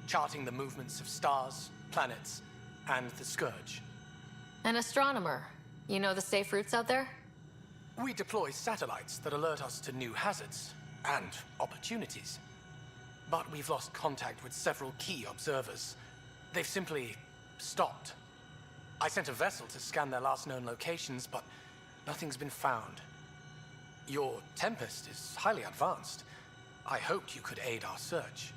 charting the movements of stars, planets, and the Scourge. An astronomer. You know the safe routes out there? We deploy satellites that alert us to new hazards and opportunities. But we've lost contact with several key observers. They've simply stopped. I sent a vessel to scan their last known locations, but nothing's been found. Your Tempest is highly advanced. I hoped you could aid our search.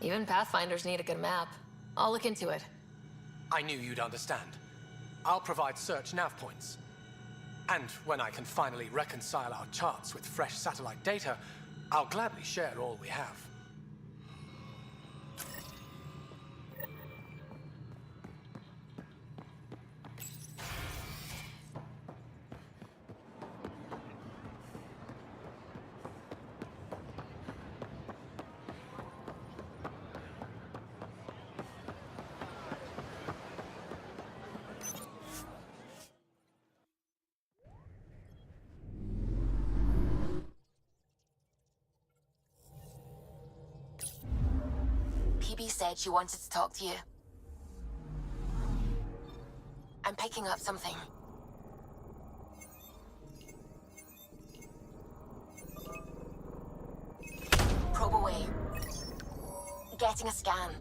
Even Pathfinders need a good map. I'll look into it. I knew you'd understand. I'll provide search nav points. And when I can finally reconcile our charts with fresh satellite data, I'll gladly share all we have. PB said she wanted to talk to you. I'm picking up something. Probe away. Getting a scan.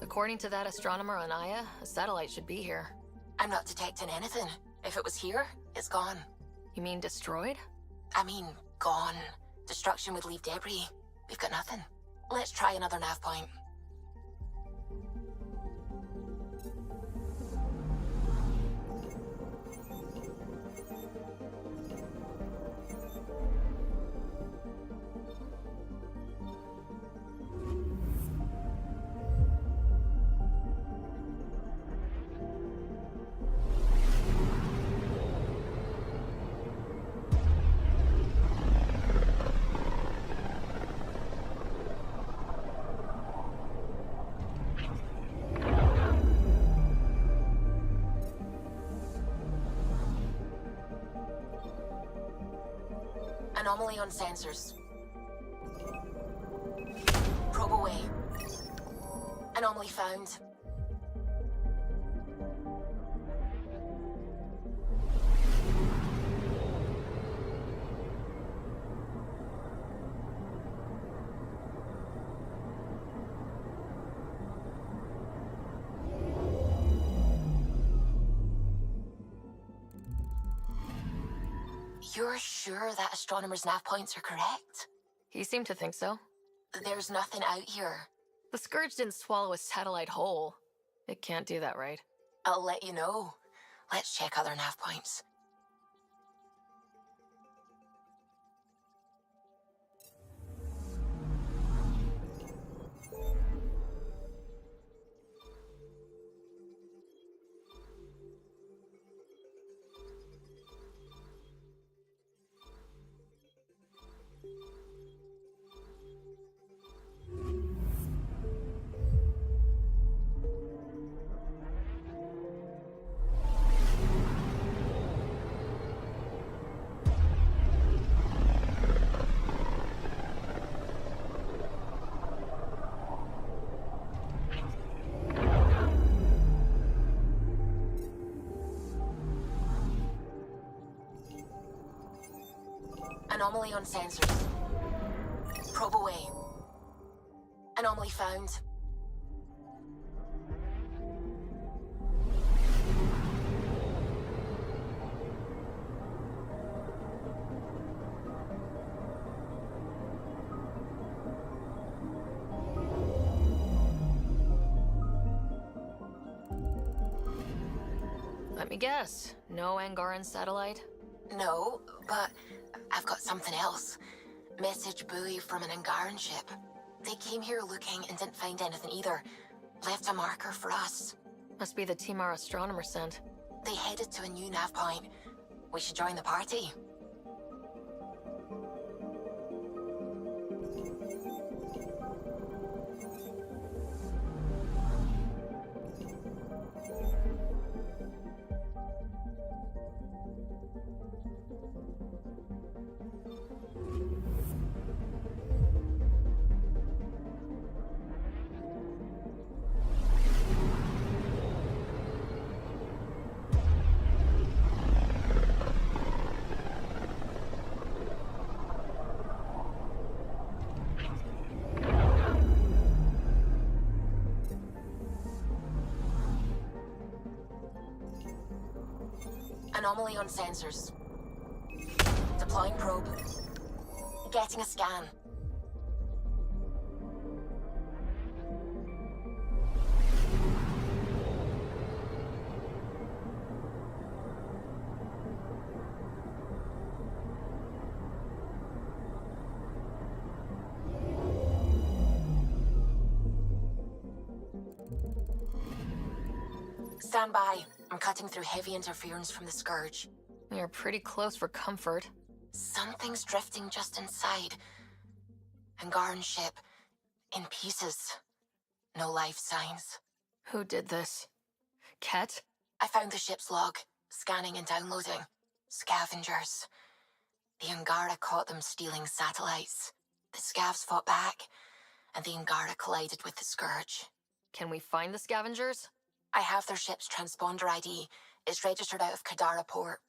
According to that astronomer on Aya, a satellite should be here. I'm not detecting anything. If it was here, it's gone. You mean destroyed? I mean, gone. Destruction would leave debris. We've got nothing. Let's try another nav point. Anomaly on sensors. Probe away. Anomaly found. You're sure that astronomer's nav points are correct? He seemed to think so. There's nothing out here. The Scourge didn't swallow a satellite whole. It can't do that, right? I'll let you know. Let's check other nav points. Anomaly on sensors. Probe away. Anomaly found. Let me guess. No Angaran satellite? No, but I've got something else. Message buoy from an Angaran ship. They came here looking and didn't find anything either. Left a marker for us. Must be the team our astronomer sent. They headed to a new nav point. We should join the party. Anomaly on sensors. Deploying probe. Getting a scan. Stand by. I'm cutting through heavy interference from the Scourge. You're pretty close for comfort. Something's drifting just inside. Angaran ship. In pieces. No life signs. Who did this? Ket? I found the ship's log. Scanning and downloading. Scavengers. The Angara caught them stealing satellites. The Scavs fought back, and the Angara collided with the Scourge. Can we find the scavengers? I have their ship's transponder ID. It's registered out of Kadara port.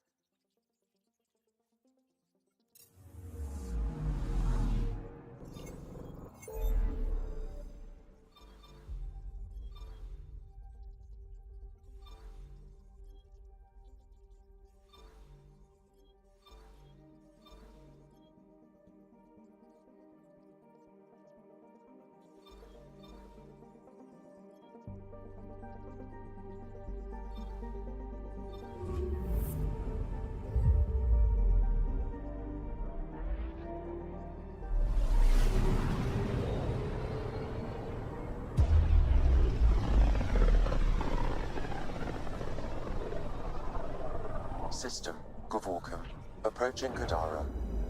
system, Gavorkum, approaching Kadara.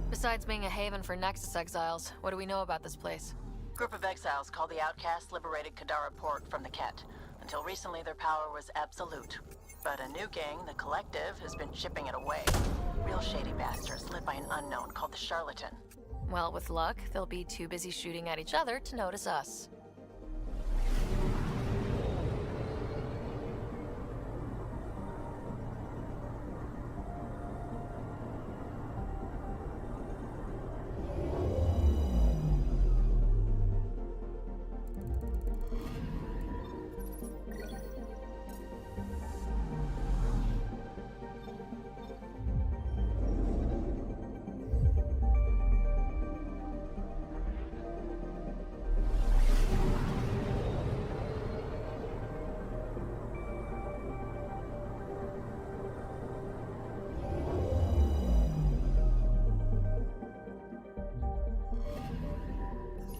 Besides being a haven for Nexus exiles, what do we know about this place? Group of exiles called the Outcasts liberated Kadara Port from the Ket. Until recently, their power was absolute. But a new gang, the Collective, has been chipping it away. Real shady bastards led by an unknown called the Charlatan. Well, with luck, they'll be too busy shooting at each other to notice us.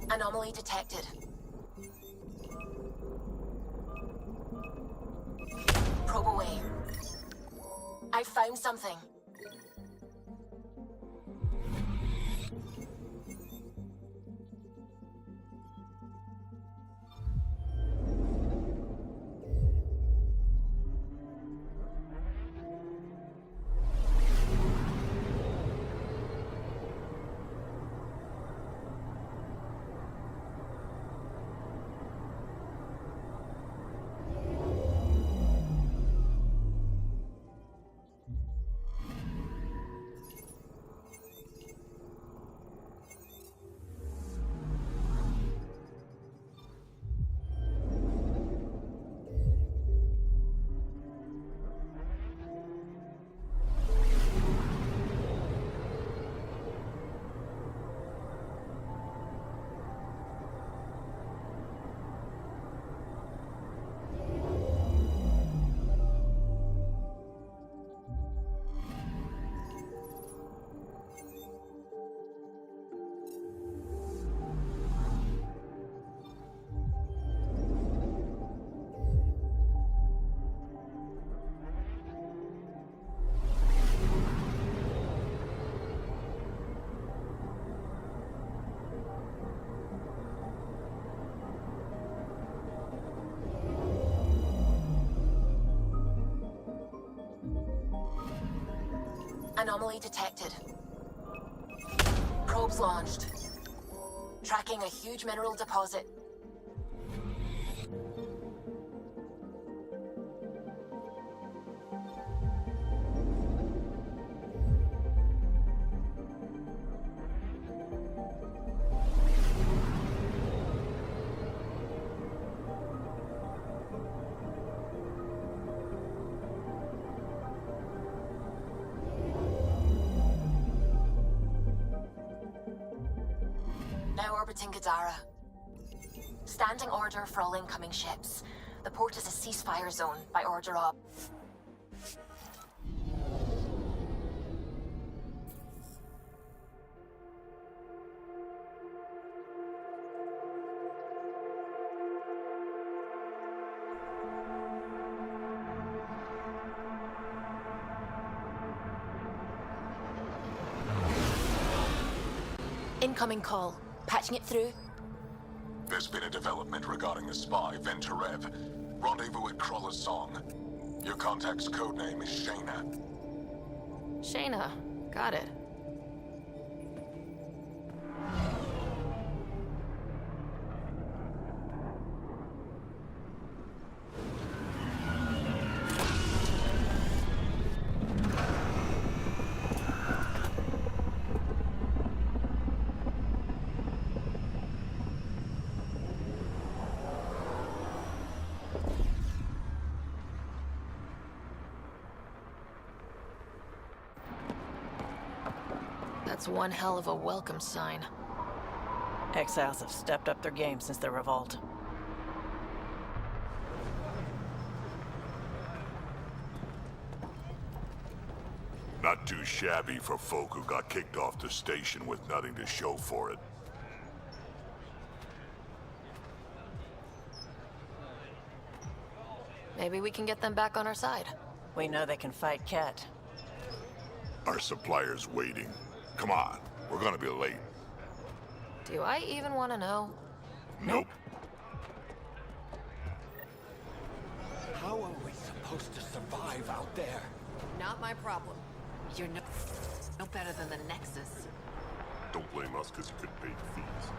Anomaly detected. Probe away. I found something. Anomaly detected. Probes launched. Tracking a huge mineral deposit. Now orbiting Kadara. Standing order for all incoming ships. The port is a ceasefire zone by order of... Incoming call. Patching it through. There's been a development regarding a spy, Venturev. Rendezvous at Crawler's Song. Your contact's codename is Shayna. Shayna. Got it. That's one hell of a welcome sign. Exiles have stepped up their game since the revolt. Not too shabby for folk who got kicked off the station with nothing to show for it. Maybe we can get them back on our side. We know they can fight Ket. Our supplier's waiting. Come on, we're gonna be late. Do I even want to know? Nope. How are we supposed to survive out there? Not my problem. You're no better than the Nexus. Don't blame us because you couldn't pay the fees.